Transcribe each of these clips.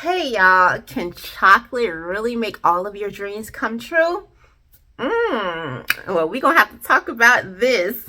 Hey y'all, can chocolate really make all of your dreams come true? Well, we're gonna have to talk about this.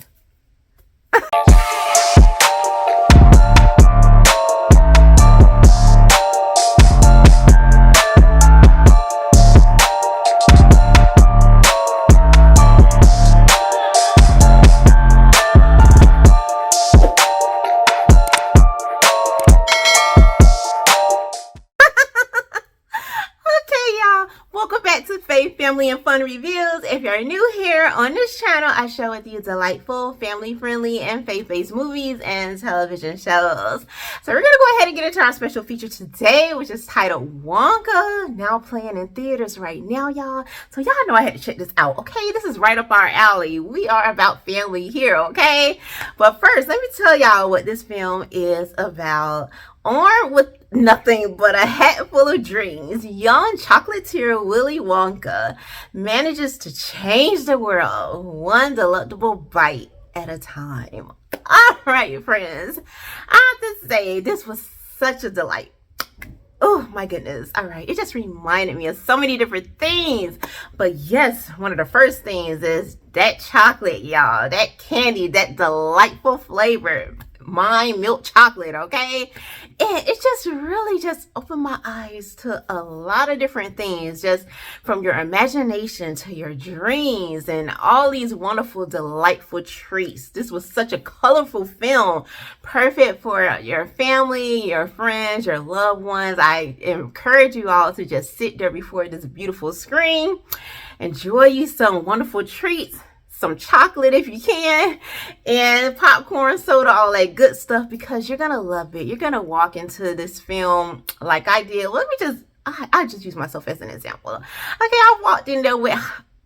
Okay, y'all. Welcome back to Faith, Family, and Fun Reviews. If you're new here on this channel, I share with you delightful, family-friendly, and faith-based movies and television shows. So we're going to go ahead and get into our special feature today, which is titled Wonka, now playing in theaters right now, y'all. So y'all know I had to check this out, okay? This is right up our alley. We are about family here, okay? But first, let me tell y'all what this film is about. Armed with nothing but a hat full of dreams, young chocolatier Willy Wonka manages to change the world one delectable bite at a time. All right, friends, I have to say this was such a delight. Oh my goodness. All right. It just reminded me of so many different things. But yes, one of the first things is that chocolate, y'all. That candy, that delightful flavor. Mine milk chocolate, okay? And it just really just opened my eyes to a lot of different things, just from your imagination to your dreams and all these wonderful, delightful treats. This was such a colorful film, perfect for your family, your friends, your loved ones. I encourage you all to just sit there before this beautiful screen, enjoy you some wonderful treats, some chocolate if you can, and popcorn, soda, all that good stuff, because you're gonna love it. You're gonna walk into this film like I did. I just use myself as an example. Okay, I walked in there with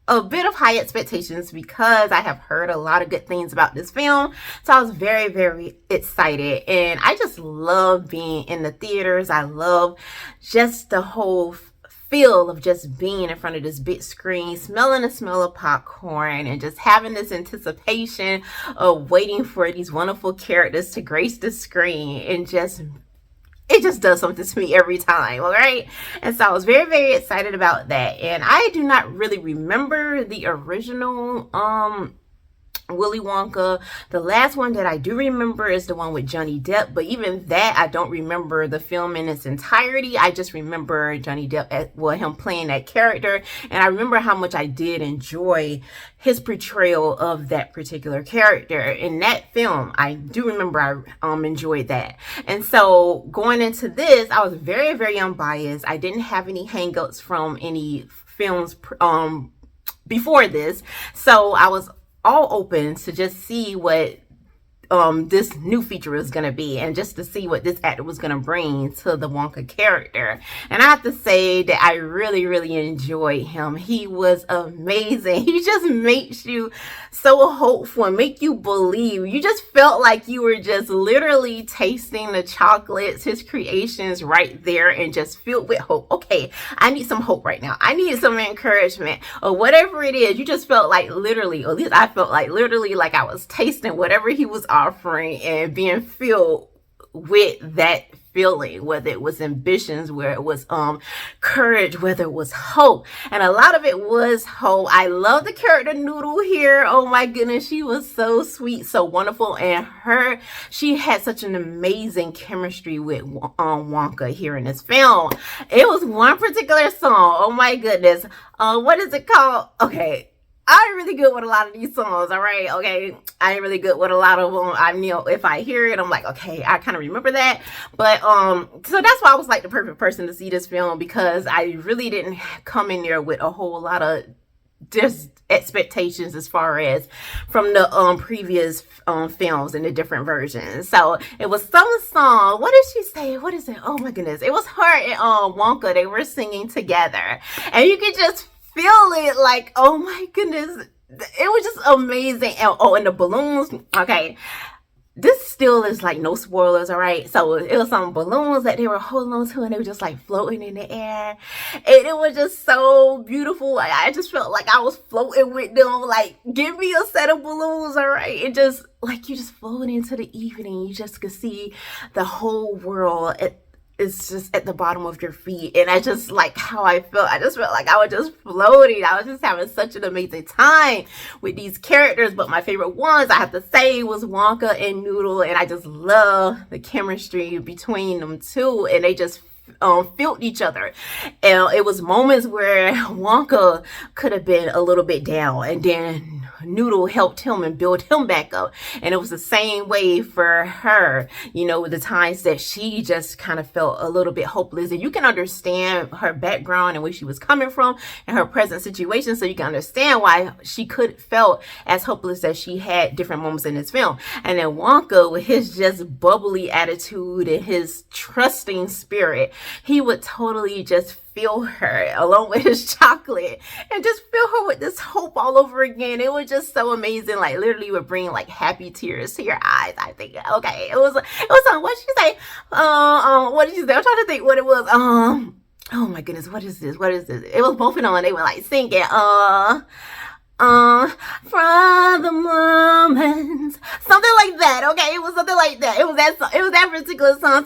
a bit of high expectations because I have heard a lot of good things about this film. So I was very, very excited. And I just love being in the theaters. I love just the whole feel of just being in front of this big screen, smelling the smell of popcorn, and just having this anticipation of waiting for these wonderful characters to grace the screen. And it just does something to me every time, all right? And so I was very, very excited about that. And I do not really remember the original Willy Wonka. The last one that I do remember is the one with Johnny Depp, but even that, I don't remember the film in its entirety. I just remember Johnny Depp, him playing that character, and I remember how much I did enjoy his portrayal of that particular character in that film. I do remember I enjoyed that. And so going into this, I was very, very unbiased. I didn't have any hangups from any films before this, so I was all open to just see what this new feature was going to be, and just to see what this actor was going to bring to the Wonka character. And I have to say that I really, really enjoyed him. He was amazing. He just makes you so hopeful and make you believe. You just felt like you were just literally tasting the chocolates, his creations right there, and just filled with hope. Okay, I need some hope right now. I need some encouragement, or whatever it is. You just felt like literally, or at least I felt like literally, like I was tasting whatever he was offering and being filled with that feeling, whether it was ambitions, where it was courage, whether it was hope. And a lot of it was hope. I love the character Noodle here. Oh my goodness, she was so sweet, so wonderful, and she had such an amazing chemistry with Wonka here in this film. It was one particular song, oh my goodness, what is it called? Okay, I'm really good with a lot of these songs, all right? Okay, I'm really good with a lot of them. I know if I hear it, I'm like, okay, I kind of remember that. But so that's why I was like the perfect person to see this film, because I really didn't come in there with a whole lot of just expectations as far as from the previous films and the different versions. So it was some song. What did she say? What is it? Oh my goodness! It was her and Wonka. They were singing together, and you could just feel it, like, oh my goodness, it was just amazing. And and the balloons, okay, this still is like no spoilers, all right? So it was some balloons that they were holding on to, and they were just like floating in the air, and it was just so beautiful. I just felt like I was floating with them. Like, give me a set of balloons, all right? It just, like, you just floating into the evening. You just could see the whole world. is just at the bottom of your feet. And I just like how I felt. I just felt like I was just floating. I was just having such an amazing time with these characters. But my favorite ones, I have to say, was Wonka and Noodle. And I just love the chemistry between them two. And they just felt each other. And it was moments where Wonka could have been a little bit down, and then Noodle helped him and build him back up. And it was the same way for her, you know, with the times that she just kind of felt a little bit hopeless. And you can understand her background and where she was coming from and her present situation, so you can understand why she could felt as hopeless as she had different moments in this film. And then Wonka, with his just bubbly attitude and his trusting spirit, he would totally just feel her along with his chocolate and just fill her with this hope all over again. It was just so amazing. Like literally would bring like happy tears to your eyes. I think, okay, it was what did she say? What did she say? I'm trying to think what it was. Oh my goodness, what is this? It was both of them, and they were like singing, from the moment, something like that. Okay, it was something like that. It was that particular song.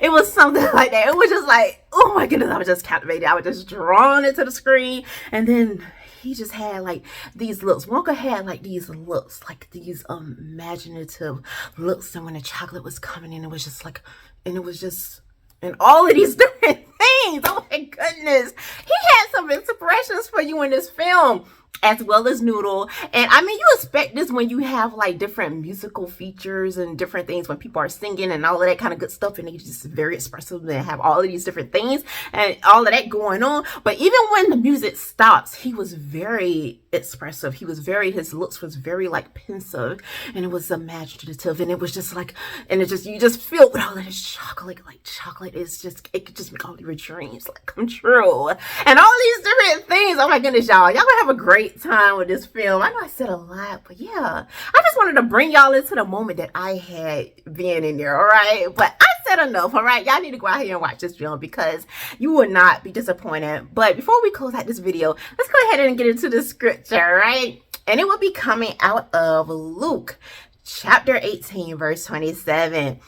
It was something like that. It was just like, oh my goodness, I was just captivated. I was just drawn into the screen. And then he just had like these looks. Wonka had like these looks, like these imaginative looks. And when the chocolate was coming in, it was just like, and it was just, and all of these different things. Oh my goodness. He had some expressions for you in this film, as well as Noodle. And I mean, you expect this when you have like different musical features and different things, when people are singing and all of that kind of good stuff, and they just very expressive and have all of these different things and all of that going on. But even when the music stops, he was very expressive. His looks was very like pensive, and it was imaginative, and it was just like, and it just, you just feel with all of this chocolate, like chocolate is just, it could just make all your dreams like come true, and all these different things. Oh my goodness, y'all gonna have a great time with this film. I know I said a lot, but yeah, I just wanted to bring y'all into the moment that I had being in there. All right, but I said enough. All right, y'all need to go out here and watch this film because you will not be disappointed. But before we close out this video, let's go ahead and get into the scripture, right? And it will be coming out of Luke chapter 18 verse 27.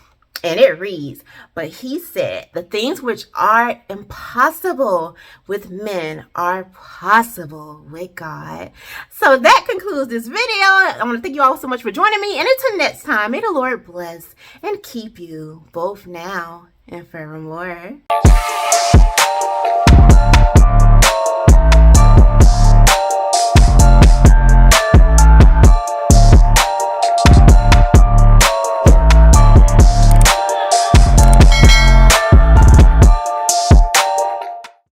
And it reads, but he said, the things which are impossible with men are possible with God. So that concludes this video. I want to thank you all so much for joining me. And until next time, may the Lord bless and keep you both now and forevermore.